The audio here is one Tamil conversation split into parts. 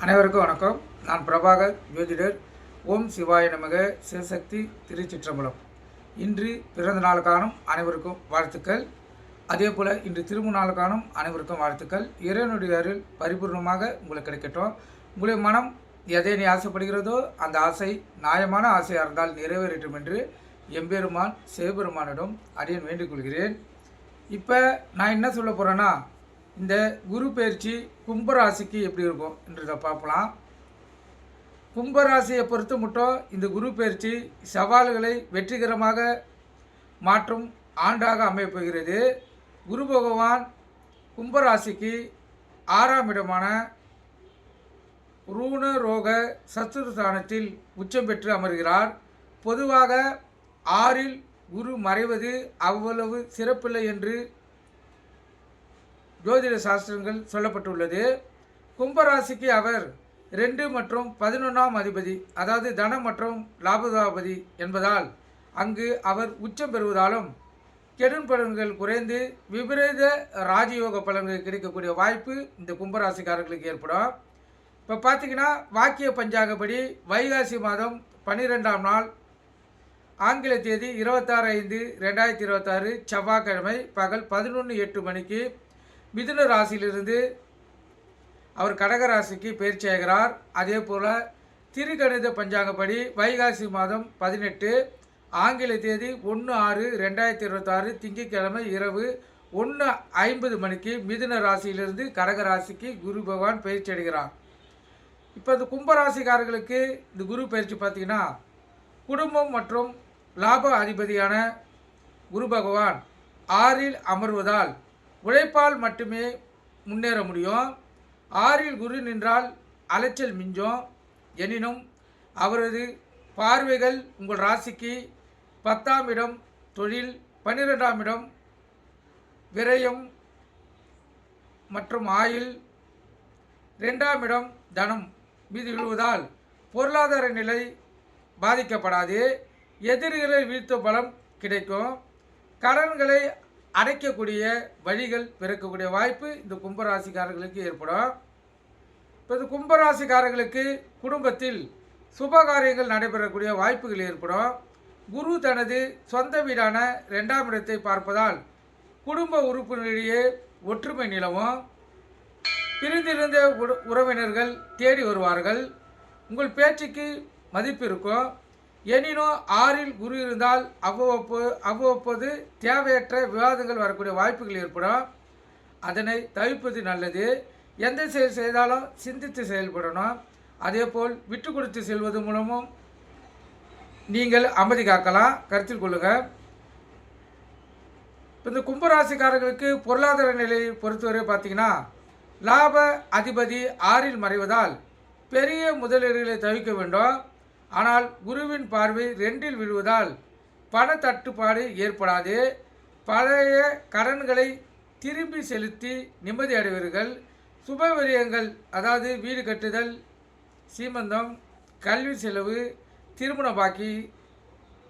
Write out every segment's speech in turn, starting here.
அனைவருக்கும் வணக்கம். நான் பிரபாகர் ஜோதிடர். ஓம் சிவாய நமக. சிவசக்தி திருச்சிற்றம்பலம். இன்று பிறந்த நாள் காணும் அனைவருக்கும் வாழ்த்துக்கள். அதே போல் இன்று திருமண நாள் காணும் அனைவருக்கும் வாழ்த்துக்கள். இறைவனுடைய அருள் பரிபூர்ணமாக உங்களுக்கு கிடைக்கட்டும். உங்களுடைய மனம் எதை நீ ஆசைப்படுகிறதோ அந்த ஆசை நியாயமான ஆசையாக இருந்தால் நிறைவேறட்டும் என்று எம்பெருமான் சிவபெருமானிடம் அடியேன் வேண்டிக் கொள்கிறேன். இப்போ நான் என்ன சொல்ல போகிறேன்னா, இந்த குரு பயிற்சி கும்பராசிக்கு எப்படி இருக்கும் என்றதை பார்க்கலாம். கும்பராசியை பொறுத்து மட்டும் இந்த குரு பயிற்சி சவால்களை வெற்றிகரமாக மாற்றும் ஆண்டாக அமையப்போகிறது. குரு பகவான் கும்பராசிக்கு 6ஆம் இடமான ரூண ரோக சத்துருஸ்தானத்தில் உச்சம் பெற்று அமர்கிறார். பொதுவாக 6இல் குரு மறைவது அவ்வளவு சிறப்பில்லை என்று ஜோதிட சாஸ்திரங்கள் சொல்லப்பட்டுள்ளது. கும்பராசிக்கு அவர் 2 மற்றும் 11ஆம் அதிபதி, அதாவது தனம் மற்றும் லாபதாபதி என்பதால் அங்கு அவர் உச்சம் பெறுவதாலும் கெடும் பலன்கள் குறைந்து விபரீத ராஜயோக பலன்கள் கிடைக்கக்கூடிய வாய்ப்பு இந்த கும்பராசிக்காரர்களுக்கு ஏற்படும். இப்போ பார்த்தீங்கன்னா, வாக்கிய பஞ்சாங்கப்படி வைகாசி மாதம் 12ஆம் நாள் ஆங்கில தேதி 26/5/2026 செவ்வாய்க்கிழமை பகல் 11:08 மணிக்கு மிதுன ராசியிலிருந்து அவர் கடக ராசிக்கு பயிற்சியாகிறார். அதே போல் திருக்கணித பஞ்சாங்கப்படி வைகாசி மாதம் 18 ஆங்கில தேதி 1/6/2026 திங்கட்கிழமை இரவு 1:50 மணிக்கு மிதுன ராசியிலிருந்து கடக ராசிக்கு குரு பகவான் பயிற்சி அடைகிறார். இப்போ இந்த கும்பராசிக்காரர்களுக்கு இந்த குரு பயிற்சி பார்த்திங்கன்னா, குடும்பம் மற்றும் லாப அதிபதியான குரு பகவான் 6இல் அமர்வதால் உழைப்பால் மட்டுமே முன்னேற முடியும். 6இல் குரு நின்றால் அலைச்சல் மிஞ்சும். எனினும் அவரது பார்வைகள் உங்கள் ராசிக்கு 10ஆம் இடம் தொழில், 12ஆம் இடம் விரயம் மற்றும் ஆயுள், 2ஆம் இடம் தனம் மீது விழுவதால் பொருளாதார நிலை பாதிக்கப்படாது. எதிரிகளை வீழ்த்த பலம் கிடைக்கும். கடன்களை அடைக்கக்கூடிய வழிகள் பிறக்கக்கூடிய வாய்ப்பு இந்த கும்பராசிக்காரர்களுக்கு ஏற்படும். இப்போ இந்த கும்பராசிக்காரர்களுக்கு குடும்பத்தில் சுபகாரியங்கள் நடைபெறக்கூடிய வாய்ப்புகள் ஏற்படும். குரு தனது சொந்த வீடான 2ஆம் இடத்தை பார்ப்பதால் குடும்ப உறுப்பினரிடையே ஒற்றுமை நிலவும். பிரிந்திருந்த உறவினர்கள் தேடி வருவார்கள். உங்கள் பேச்சுக்கு மதிப்பு இருக்கும். எனினும் 6இல் குரு இருந்தால் அவ்வப்போது தேவையற்ற விவாதங்கள் வரக்கூடிய வாய்ப்புகள் ஏற்படும். அதனை தவிர்ப்பது நல்லது. எந்த செயல் செய்தாலும் சிந்தித்து செயல்படணும். அதேபோல் விட்டு கொடுத்து செல்வது மூலமும் நீங்கள் அமைதி காக்கலாம், கருத்தில் கொள்ளுங்கள். இந்த கும்பராசிக்காரர்களுக்கு பொருளாதார நிலையை பொறுத்தவரை பார்த்திங்கன்னா, லாப அதிபதி 6இல் மறைவதால் பெரிய முதலீடுகளை தவிர்க்க வேண்டும். ஆனால் குருவின் பார்வை 2இல் விழுவதால் பண தட்டுப்பாடு ஏற்படாது. பழைய கடன்களை திரும்பி செலுத்தி நிம்மதி அடைவீர்கள். சுப விரயங்கள், அதாவது வீடு கட்டுதல், சீமந்தம், கல்வி செலவு, திருமண பாக்கி,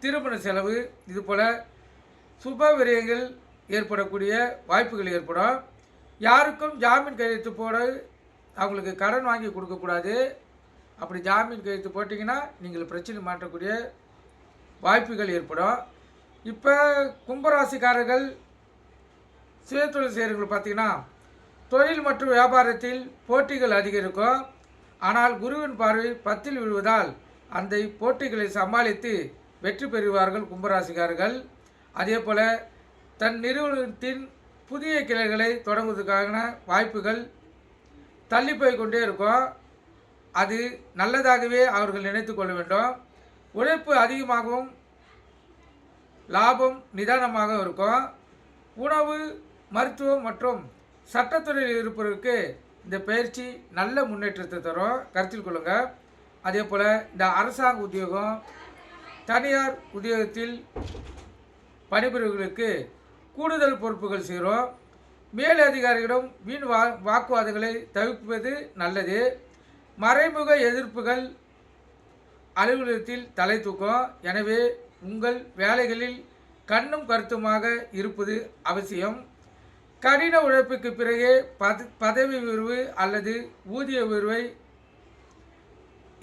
திருமண செலவு, இதுபோல் சுப விரயங்கள் ஏற்படக்கூடிய வாய்ப்புகள் ஏற்படும். யாருக்கும் ஜாமீன் கையெழுத்து போட அவங்களுக்கு கடன் வாங்கி கொடுக்கக்கூடாது. அப்படி ஜாமீன் கையெழுத்து போட்டிங்கன்னா நீங்கள் பிரச்சனை மாற்றக்கூடிய வாய்ப்புகள் ஏற்படும். இப்போ கும்பராசிக்காரர்கள் சுயதொழில் செய்கிறவர்கள் பார்த்திங்கன்னா, தொழில் மற்றும் வியாபாரத்தில் போட்டிகள் அதிகரிக்கும். ஆனால் குருவின் பார்வை 10இல் விழுவதால் அந்த போட்டிகளை சமாளித்து வெற்றி பெறுவார்கள் கும்பராசிக்காரர்கள். அதே போல் தன் நிறுவனத்தின் புதிய கிளைகளை தொடங்குவதற்கான வாய்ப்புகள் தள்ளி போய் கொண்டே இருக்கும். அது நல்லதாகவே அவர்கள் நினைத்து கொள்ள வேண்டும். உழைப்பு அதிகமாகவும் லாபம் நிதானமாக இருக்கும். உணவு, மருத்துவம் மற்றும் சட்டத்துறையில் இருப்பவருக்கு இந்த பயிற்சி நல்ல முன்னேற்றத்தை தரும், கருத்தில் கொள்ளுங்கள். அதே போல் இந்த அரசாங்க உத்தியோகம், தனியார் உத்தியோகத்தில் பணிபுரிவர்களுக்கு கூடுதல் பொறுப்புகள் சேரும். மேல் அதிகாரிகளிடம் வீண் வாக்குவாதங்களை தவிர்ப்பது நல்லது. மறைமுக எதிர்ப்புகள் அலுவலகத்தில் தலை தூக்கும். எனவே உங்கள் வேலைகளில் கண்ணும் கருத்துமாக இருப்பது அவசியம். கடின உழைப்புக்கு பிறகே பதவி உயர்வு அல்லது ஊதிய உயர்வை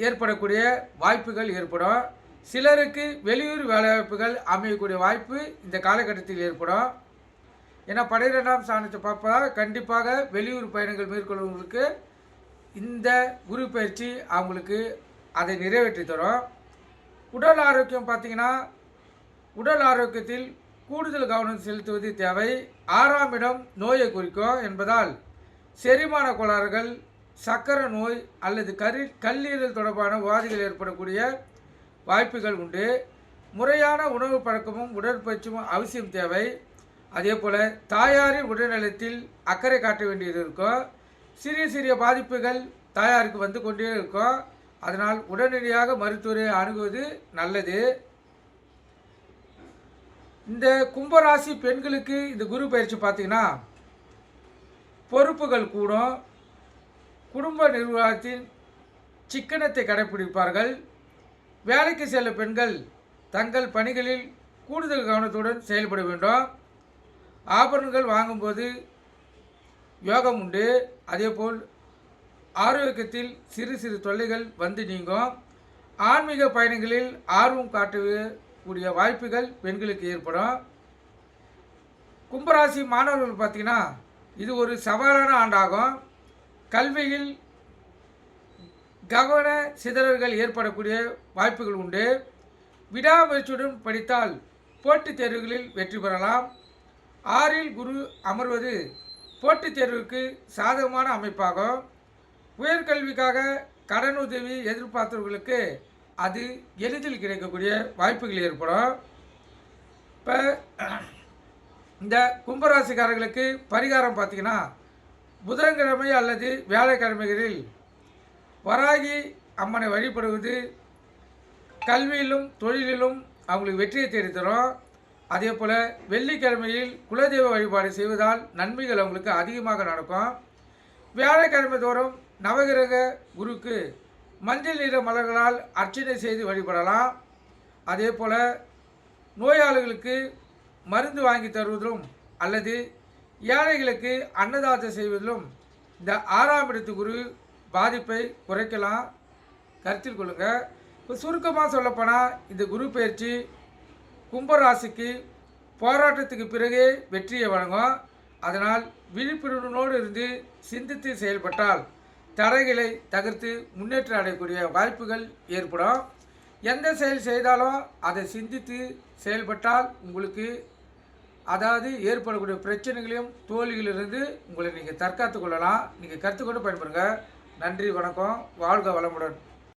ஏற்படக்கூடிய வாய்ப்புகள் ஏற்படும். சிலருக்கு வெளியூர் வேலைவாய்ப்புகள் அமையக்கூடிய வாய்ப்பு இந்த காலகட்டத்தில் ஏற்படும். ஏன்னா 12ஆம் ஸ்தானத்தை பார்ப்பதால் கண்டிப்பாக வெளியூர் பயணங்கள் மேற்கொள்வங்களுக்கு இந்த குரு பயிற்சி அவங்களுக்கு அதை நிறைவேற்றி தரும். உடல் ஆரோக்கியம் பார்த்திங்கன்னா, உடல் ஆரோக்கியத்தில் கூடுதல் கவனம் செலுத்துவது தேவை. 6ஆம் இடம் நோயை குறிக்கும் என்பதால் செரிமான கோளாறுகள், சர்க்கரை நோய் அல்லது கல்லீரல் தொடர்பான உபாதைகள் ஏற்படக்கூடிய வாய்ப்புகள் உண்டு. முறையான உணவு பழக்கமும் உடற்பயிற்சியும் அவசியம் தேவை. அதே போல் தாயாரின் உடல்நலத்தில் அக்கறை காட்ட வேண்டியது இருக்கும். சிறிய சிறிய பாதிப்புகள் தாயாருக்கு வந்து கொண்டே இருக்கும். அதனால் உடனடியாக மருத்துவரை அணுகுவது நல்லது. இந்த கும்பராசி பெண்களுக்கு இந்த குரு பயிற்சி பார்த்திங்கன்னா, பொறுப்புகள் கூடும். குடும்ப நிர்வாகத்தின் சிக்கனத்தை கடைப்பிடிப்பார்கள். வேலைக்கு செல்லும் பெண்கள் தங்கள் பணிகளில் கூடுதல் கவனத்துடன் செயல்பட வேண்டும். ஆபரணங்கள் வாங்கும்போது யோகம் உண்டு. அதேபோல் ஆரோக்கியத்தில் சிறு சிறு தொல்லைகள் வந்து நீங்கும். ஆன்மீக பயணங்களில் ஆர்வம் காட்டக்கூடிய வாய்ப்புகள் பெண்களுக்கு ஏற்படும். கும்பராசி மாணவர்கள் பார்த்திங்கன்னா, இது ஒரு சவாலான ஆண்டாகும். கல்வியில் கவன சிதறல்கள் ஏற்படக்கூடிய வாய்ப்புகள் உண்டு. விடாமுயற்சியுடன் படித்தால் போட்டித் தேர்வுகளில் வெற்றி பெறலாம். 6இல் குரு அமர்வது போட்டித் தேர்வுக்கு சாதகமான அமைப்பாகும். உயர்கல்விக்காக கடனுதவி எதிர்பார்த்தவர்களுக்கு அது எளிதில் கிடைக்கக்கூடிய வாய்ப்புகள் ஏற்படும். இப்போ இந்த கும்பராசிக்காரர்களுக்கு பரிகாரம் பார்த்திங்கன்னா, புதன்கிழமை அல்லது வியாழக்கிழமைகளில் வராகி அம்மனை வழிபடுவது கல்வியிலும் தொழிலிலும் அவங்களுக்கு வெற்றியை தேடித்தரும். அதே போல் வெள்ளிக்கிழமையில் குலதெய்வ வழிபாடு செய்வதால் நன்மைகள் அவங்களுக்கு அதிகமாக நடக்கும். வியாழக்கிழமை தோறும் நவகிரக குருக்கு மஞ்சள் நிற மலர்களால் அர்ச்சனை செய்து வழிபடலாம். அதே போல் நோயாளிகளுக்கு மருந்து வாங்கி தருவதிலும் அல்லது ஏழைகளுக்கு அன்னதானம் செய்வதிலும் இந்த 6ஆம் இடத்து குரு பாதிப்பை குறைக்கலாம். கருத்தில் கொள்ளுங்கள். இப்போ சுருக்கமாக சொல்லப்போனால் இந்த குரு பயிற்சி கும்பராசிக்கு போராட்டத்துக்கு பிறகே வெற்றியை வழங்கும். அதனால் விழிப்புணர்வோடு இருந்து சிந்தித்து செயல்பட்டால் தடைகளை தகர்த்து முன்னேற்றம் அடையக்கூடிய வாய்ப்புகள் ஏற்படும். எந்த செயல் செய்தாலும் அதை சிந்தித்து செயல்பட்டால் உங்களுக்கு அதாவது ஏற்படக்கூடிய பிரச்சனைகளையும் தோல்விகளிலிருந்து உங்களை நீங்கள் தற்காத்து கொள்ளலாம். நீங்கள் கற்றுக்கொண்டு பயன்படுங்க. நன்றி, வணக்கம், வாழ்க வளமுடன்.